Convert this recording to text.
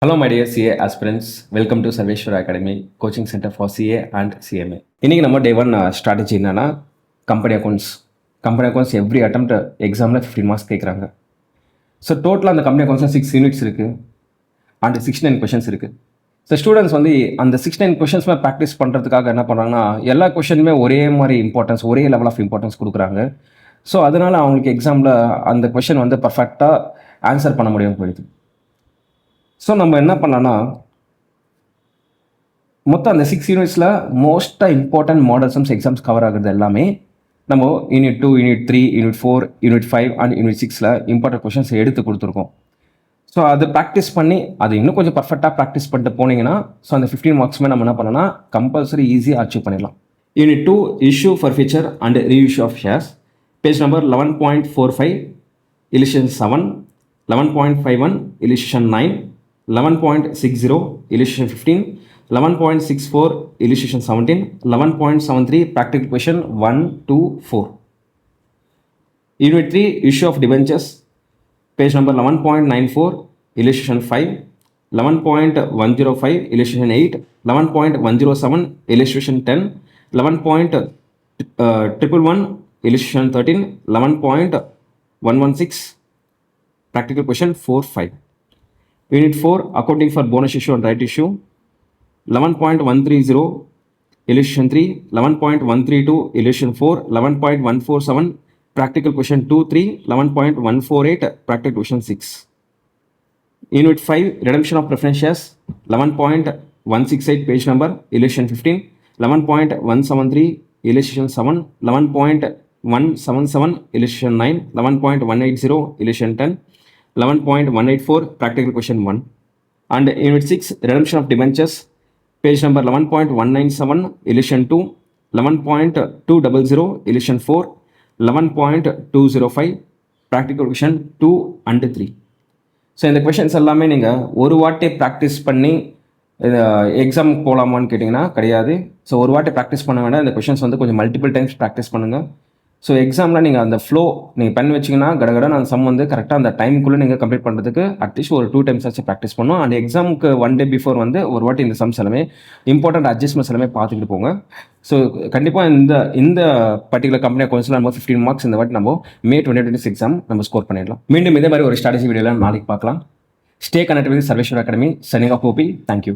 Hello, my dear CA aspirants. Welcome to Sarveshwar Academy, coaching center for CA and CMA. இன்னைக்கு நம்ம டே 1 strategy என்னன்னா company accounts every attempt எக்ஸாமில் 15 marks கேட்குறாங்க. So டோட்டலாக அந்த company அக்கௌண்ட்ஸில் 6 units இருக்குது அண்ட் 69 கொஷின்ஸ் இருக்குது. ஸோ ஸ்டூடெண்ட்ஸ் வந்து அந்த 69 கொஷின்ஸுமே ப்ராக்டிஸ் பண்ணுறதுக்காக என்ன பண்ணுறாங்கன்னா எல்லா கொஷினுமே ஒரே மாதிரி இம்பார்ட்டன்ஸ், ஒரே லெவல் ஆஃப் இம்பார்ட்டன்ஸ் கொடுக்குறாங்க. ஸோ அதனால் அவங்களுக்கு எக்ஸாமில் அந்த கொஷின் வந்து பர்ஃபெக்டாக ஆன்சர் பண்ண முடியாமல் போயிடுது. ஸோ நம்ம என்ன பண்ணலான்னா மொத்தம் அந்த 6 யூனிட்ஸில் மோஸ்ட்டாக important model sums exams cover ஆகுறது எல்லாமே நம்ம unit 2, unit 3, unit 4, unit 5 and unit 6 important questions எடுத்து கொடுத்துருக்கோம். ஸோ அது ப்ராக்டிஸ் பண்ணி அது இன்னும் கொஞ்சம் பர்ஃபெக்டாக ப்ராக்டிஸ் பண்ணிட்டு போனீங்கன்னா ஸோ அந்த 15 மார்க்ஸுமே நம்ம என்ன பண்ணலாம் கம்பல்சரி ஈஸியாக அச்சீவ் பண்ணிடலாம். Unit 2 issue for future and reissue of shares, page number 11.45, illustration 7, 11.51, illustration 9, 11.60, illustration 15, 11.64, illustration 17, 11.73, practical question 1, 2, 4. Unit 3, issue of debentures, page number 11.94, illustration 5, 11.105, illustration 8, 11.107, illustration 10, 11.111, illustration 13, 11.116, practical question 4, 5. Unit 4, accounting for bonus issue and right issue, 11.130, illustration 3, 11.132, illustration 4, 11.147, practical question 2, 3, 11.148, practical question 6. Unit 5, redemption of preference shares, 11.168, page number, illustration 15, 11.173, illustration 7, 11.177, illustration 9, 11.180, illustration 10, 11.184, practical question 1. And unit 6, redemption of debentures, page number 11.197, illustration 2, 11.200, illustration 4, 11.205, practical question 2 and 3. So இந்த questions எல்லாமே நீங்கள் ஒரு வாட்டி practice பண்ணி எக்ஸாமுக்கு போகலாமான்னு கேட்டிங்கன்னா கிடையாது. So ஒரு வாட்டி ப்ராக்டிஸ் பண்ண வேண்டாம். இந்த கொஷின்ஸ் வந்து கொஞ்சம் மல்டிபிள் டைம்ஸ் ப்ராக்டிஸ் பண்ணுங்கள். ஸோ எக்ஸாமில் நீங்கள் அந்த ஃப்ளோ நீங்கள் பண்ணி வச்சிங்கன்னா கடகடன் அந்த சம் வந்து கரெக்டாக அந்த டைமுக்குள்ளே நீங்கள் கம்ப்ளீட் பண்ணுறதுக்கு அட்லீஸ்ட் ஒரு 2 டைம்ஸ் ஆச்சு ப்ராக்டிஸ் பண்ணணும். அண்ட் எக்ஸாமுக்கு 1 டே பிஃபோர் வந்து ஒரு வாட்டி இந்த சம்ஸ் எல்லாமே இம்பார்ட்டன்ட் அட்ஜஸ்ட்மெண்ட்ஸ் எல்லாமே பார்த்துக்கிட்டு போங்க. ஸோ கண்டிப்பாக இந்த பர்டிகுலர் கம்பெனி அக்கௌண்ட்ஸில் நம்ம 15 மார்க்ஸ் இந்த வாட்டி நம்ம May 2026 எக்ஸாம் நம்ம ஸ்கோர் பண்ணிடலாம். மீண்டும் இதே மாதிரி ஒரு ஸ்ட்ராட்டஜி வீடியோவில் நாளைக்கு பார்க்கலாம். Stay connect with Sarveshwar academy. Sanika Gopi. Thank you.